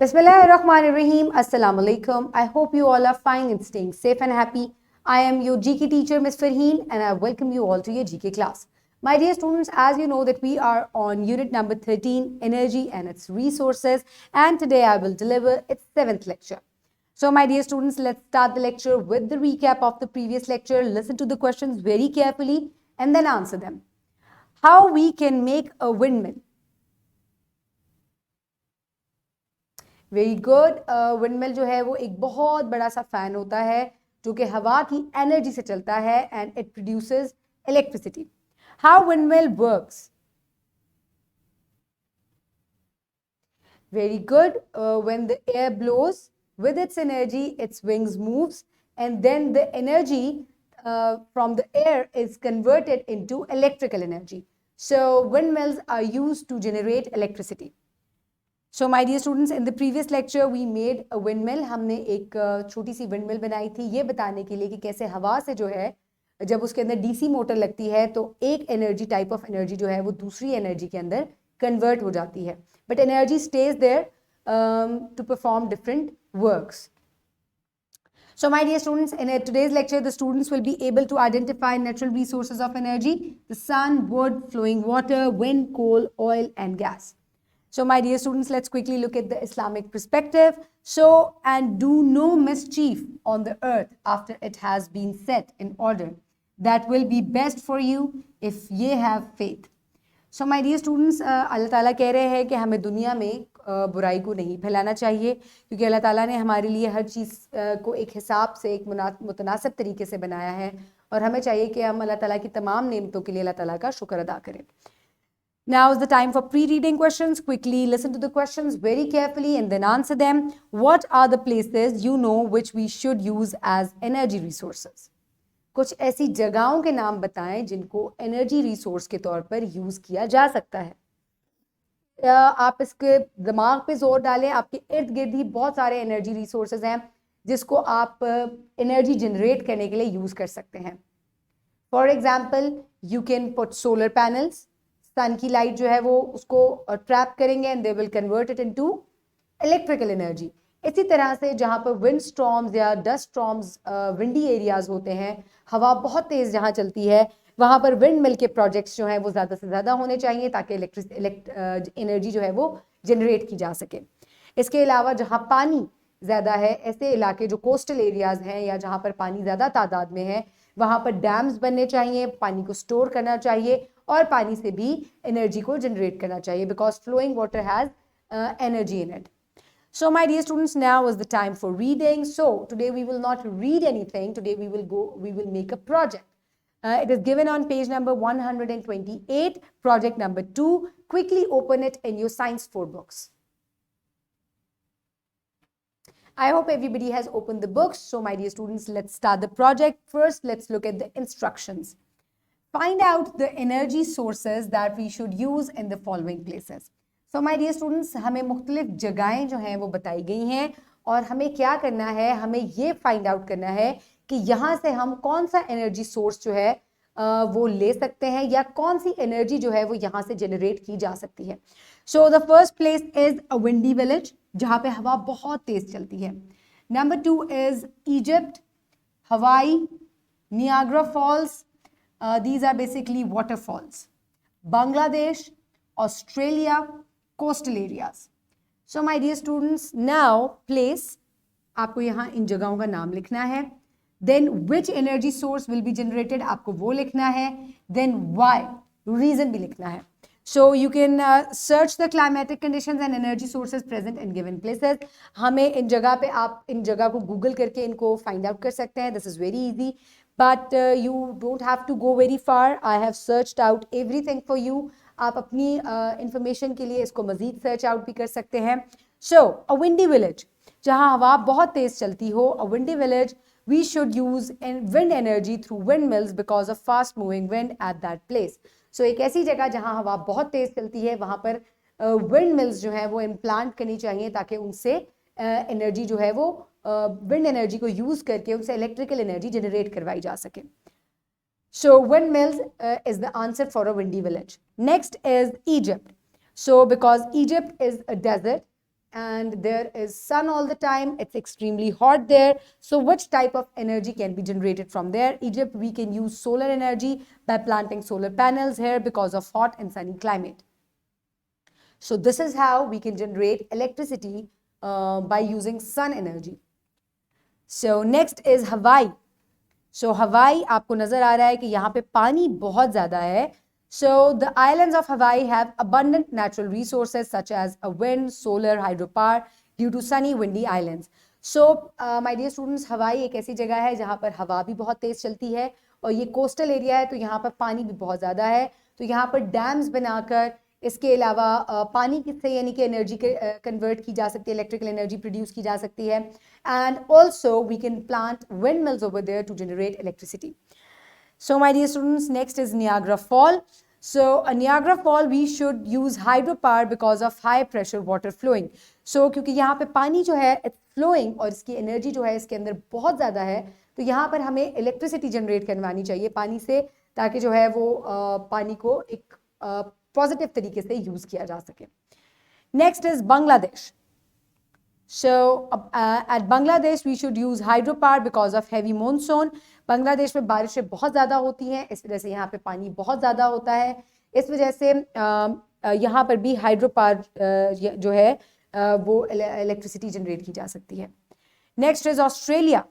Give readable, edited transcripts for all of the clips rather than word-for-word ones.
Bismillahirrahmanirrahim. Assalamu alaikum. I hope you all are fine and staying safe and happy. I am your GK teacher, Ms. Farheen, and I welcome you all to your GK class. My dear students, as you know that we are on unit number 13, Energy and its Resources, and today I will deliver its 7th lecture. So my dear students, let's start the lecture with the recap of the previous lecture. Listen to the questions very carefully and then answer them. How we can make a windmill? Very good. Windmill जो है वो एक बहुत बड़ा सा fan होता है जो कि हवा की एनर्जी से चलता है and it produces electricity. How windmill works? Very good. When the air blows with its energy, its wings moves, and then the energy from the air is converted into electrical energy. So windmills are used to generate electricity. So my dear students, in the previous lecture we made a windmill. हमने एक छोटी सी windmill बनाई थी ये बताने के लिए कि कैसे हवा से जो है जब उसके अंदर डीसी मोटर लगती है तो एक एनर्जी टाइप ऑफ एनर्जी जो है वो दूसरी एनर्जी के अंदर कन्वर्ट हो जाती है, but energy stays there to perform different works. So my dear students, in today's lecture the students will be able to identify natural resources of energy: the sun, wood, flowing water, wind, coal, oil and gas. So my dear students, let's quickly look at the Islamic perspective. So, and do no mischief on the earth after it has been set in order. That will be best for you if ye have faith. So my dear students, अल्लाह ताला कह रहे हैं कि हमें दुनिया में बुराई को नहीं फैलाना चाहिए क्योंकि अल्लाह ताला ने हमारे लिए हर चीज़ को एक हिसाब से एक मुतनासिब तरीके से बनाया है और हमें चाहिए कि हम अल्लाह ताला की तमाम नेमतों के लिए अल्लाह ताला का शुक्र अदा करें. Now is the time for pre-reading questions. Quickly listen to the questions very carefully and then answer them. What are the places you know which we should use as energy resources? कुछ ऐसी जगहों के नाम बताएं जिनको energy resource के तौर पर यूज किया जा सकता है. आप इसके दिमाग पे जोर डालें. आपके इर्द गिर्द ही बहुत सारे एनर्जी रिसोर्सेज हैं जिसको आप एनर्जी जनरेट करने के लिए यूज कर सकते हैं. For example you can put solar panels. Sun की लाइट जो है वो उसको ट्रैप करेंगे and they will convert it into electrical energy. इसी तरह से जहाँ पर विंड स्टॉर्म्स या डस्ट स्टॉर्म्स, विंडी एरियाज होते हैं, हवा बहुत तेज़ जहाँ चलती है, वहाँ पर विंड मिल के प्रोजेक्ट्स जो हैं वो ज़्यादा से ज़्यादा होने चाहिए ताकि एनर्जी जो है वो जनरेट की जा सके. इसके अलावा जहाँ पानी ज़्यादा है, ऐसे इलाके जो कोस्टल एरियाज़ हैं या जहाँ पर पानी ज़्यादा तादाद में है, वहाँ पर डैम्स बनने चाहिए, पानी को स्टोर करना चाहिए और पानी से भी एनर्जी को जनरेट करना चाहिए because flowing water has energy in it. So my dear students, now is the time for reading. So today we will not read anything. Today we will make a project. It is given on page number 128, project number 2. Quickly open it in your science 4 books. I hope everybody has opened the books. So my dear students, let's start the project. First, let's look at the instructions. Find out the energy sources that we should use in the following places. So my dear students, हमें मुख्तलिफ जगहें जो हैं वो बताई गई हैं और हमें क्या करना है, हमें ये फाइंड आउट करना है कि यहाँ से हम कौन सा एनर्जी सोर्स जो है वो ले सकते हैं या कौन सी एनर्जी जो है वो यहाँ से जनरेट की जा सकती है. So the first place is a windy village जहाँ पे हवा बहुत तेज चलती है. Number 2 is Egypt, Hawaii, Niagara Falls, these are basically waterfalls. Bangladesh, Australia, coastal areas. So my dear students, now place, आपको यहाँ इन जगहों का नाम लिखना है. Then which energy source will be generated, आपको वो लिखना है. Then why, reason भी लिखना है. So you can search the climatic conditions and energy sources present in given places. हमें इन जगह पे आप इन जगह को गूगल करके इनको फाइंड आउट कर सकते हैं. This is very easy, but you don't have to go very far. I have searched out everything for you. आप अपनी इंफॉर्मेशन के लिए इसको मजीद सर्च आउट भी कर सकते हैं. सो अ विंडी विलेज जहाँ हवा बहुत तेज चलती हो, a windy village we should use wind energy through wind mills because of fast moving wind at that place. So एक ऐसी जगह जहाँ हवा बहुत तेज चलती है वहाँ पर विंड मिल्स जो है वो इम्प्लांट करनी चाहिए ताकि उनसे एनर्जी जो है वो विंड एनर्जी को यूज करके उनसे इलेक्ट्रिकल एनर्जी जनरेट करवाई जा सके. So windmills is the answer for a windy village. Next is Egypt. So because Egypt is a desert, and there is sun all the time. It's extremely hot there. So which type of energy can be generated from there? Egypt, we can use solar energy by planting solar panels here because of hot and sunny climate. So this is how we can generate electricity by using sun energy. So next is Hawaii. So Hawaii, आपको नजर आ रहा है कि यहाँ पे पानी बहुत ज़्यादा है. So the islands of Hawaii have abundant natural resources such as a wind, solar, hydropower due to sunny, windy islands. So my dear students, Hawaii एक ऐसी जगह है जहाँ पर हवा भी बहुत तेज चलती है और ये कोस्टल एरिया है तो यहाँ पर पानी भी बहुत ज़्यादा है. तो यहाँ पर डैम्स बनाकर इसके अलावा पानी किससे यानी कि एनर्जी कन्वर्ट की जा सकती है, इलेक्ट्रिकल एनर्जी प्रोड्यूस की जा सकती है. And also we can plant wind mills over there to generate electricity. So my dear students, next is Niagara Fall. So a Niagara Fall, we should use hydropower because of high pressure water flowing. So क्योंकि यहाँ पे पानी जो है it's flowing और इसकी energy जो है इसके अंदर बहुत ज़्यादा है, तो यहाँ पर हमें इलेक्ट्रिसिटी जनरेट करवानी चाहिए पानी से, ताकि जो है वो पानी को एक पॉजिटिव तरीके से यूज़ किया जा सके. Next is Bangladesh. So at Bangladesh we should use hydropower because of heavy monsoon. Bangladesh में बारिशें बहुत ज़्यादा होती हैं, इस वजह से यहाँ पे पानी बहुत ज़्यादा होता है. इस वजह से यहाँ पर भी हाइड्रोपावर जो है वो इलेक्ट्रिसिटी जनरेट की जा सकती है. Next is Australia.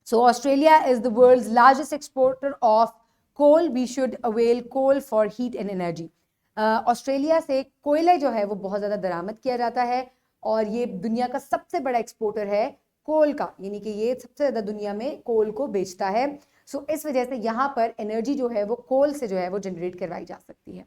So Australia is the world's largest exporter of coal. We should avail coal for heat and energy. Australia से कोयले जो है वो बहुत ज़्यादा दरामद किया जाता है और ये दुनिया का सबसे बड़ा एक्सपोर्टर है कोल का, यानी कि ये सबसे ज़्यादा दुनिया में कोल को बेचता है. सो इस वजह से यहाँ पर एनर्जी जो है वो कोल से जो है वो जनरेट करवाई जा सकती है.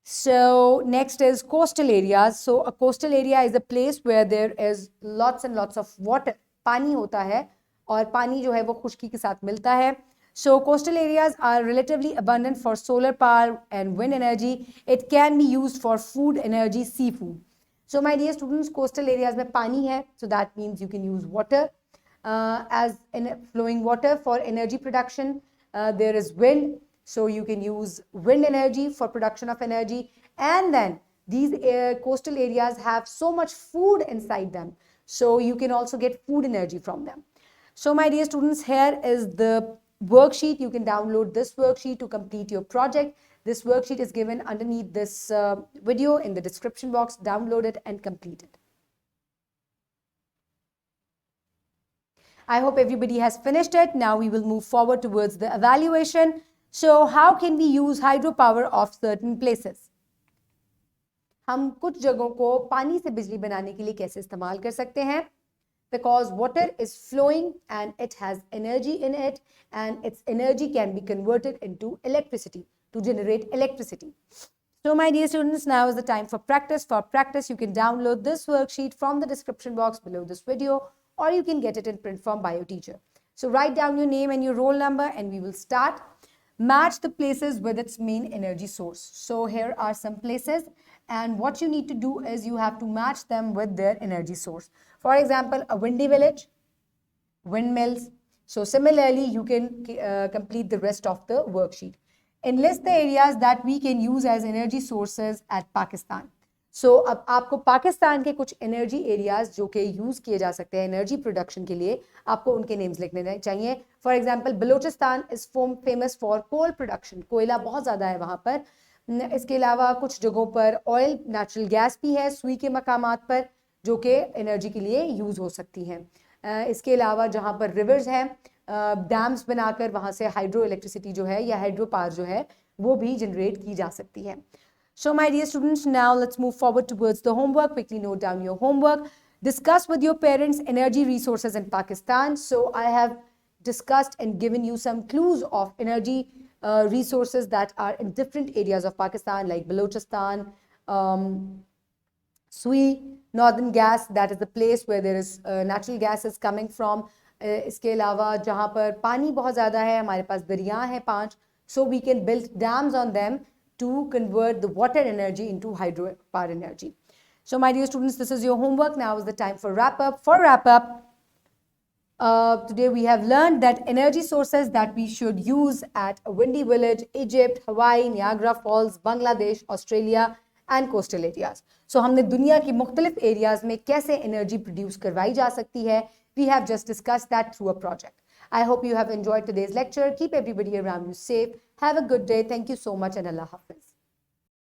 So next is coastal areas. So a coastal area is a place where there is lots and lots of water. पानी होता है और पानी जो है वो खुश्की के साथ मिलता है. So coastal areas are relatively abundant for solar power and wind energy. It can be used for food, energy, seafood. So my dear students, coastal areas में पानी है, so that means you can use water as in flowing water for energy production. There is wind, so you can use wind energy for production of energy. And then these coastal areas have so much food inside them, so you can also get food energy from them. So my dear students, here is the worksheet. You can download this worksheet to complete your project. This worksheet is given underneath this video in the description box. Download it and complete it. I hope everybody has finished it. Now we will move forward towards the evaluation. So how can we use hydropower of certain places? हम कुछ जगहों को पानी से बिजली बनाने के लिए कैसे इस्तेमाल कर सकते हैं? Because water is flowing and it has energy in it, and its energy can be converted into electricity to generate electricity. So my dear students, now is the time for practice. For practice, you can download this worksheet from the description box below this video, or you can get it in print form by your teacher. So write down your name and your roll number and we will start. Match the places with its main energy source. So here are some places, and what you need to do is you have to match them with their energy source. For example, a windy village, windmills. So similarly, you can complete the rest of the worksheet. Enlist the areas that we can use as energy sources at Pakistan. So अब आपको पाकिस्तान के कुछ energy areas जो कि use किए जा सकते हैं एनर्जी प्रोडक्शन के लिए, आपको उनके नेम्स लिखने चाहिए. For example, Balochistan is famous for coal production. कोयला बहुत ज़्यादा है वहाँ पर. इसके अलावा कुछ जगहों पर ऑयल, नेचुरल गैस भी है सुई के मकामात पर, जो कि एनर्जी के लिए यूज़ हो सकती हैं. इसके अलावा जहाँ पर रिवर्स हैं, डैम्स बनाकर वहाँ से हाइड्रो इलेक्ट्रिसिटी जो है या हाइड्रो पावर जो है वो भी जनरेट की जा सकती है. So my dear students, now let's move forward towards the homework. Quickly note down your homework. Discuss with your parents energy resources in Pakistan. So I have discussed and given you some clues of energy resources that are in different areas of Pakistan, like Balochistan, Sui, northern gas, that is the place where there is natural gas is coming from. इसके अलावा जहाँ पर पानी बहुत ज़्यादा है, हमारे पास दरिया हैं 5, so we can build dams on them to convert the water energy into hydropower energy. So my dear students, this is your homework. Now is the time for wrap up. For wrap up, today we have learned that energy sources that we should use at a windy village, Egypt, Hawaii, Niagara Falls, Bangladesh, Australia, and coastal areas. So हमने दुनिया की मुख्तलिफ areas में कैसे energy produce करवाई जा सकती है, we have just discussed that through a project. I hope you have enjoyed today's lecture. Keep everybody around you safe. Have a good day. Thank you so much and Allah Hafiz.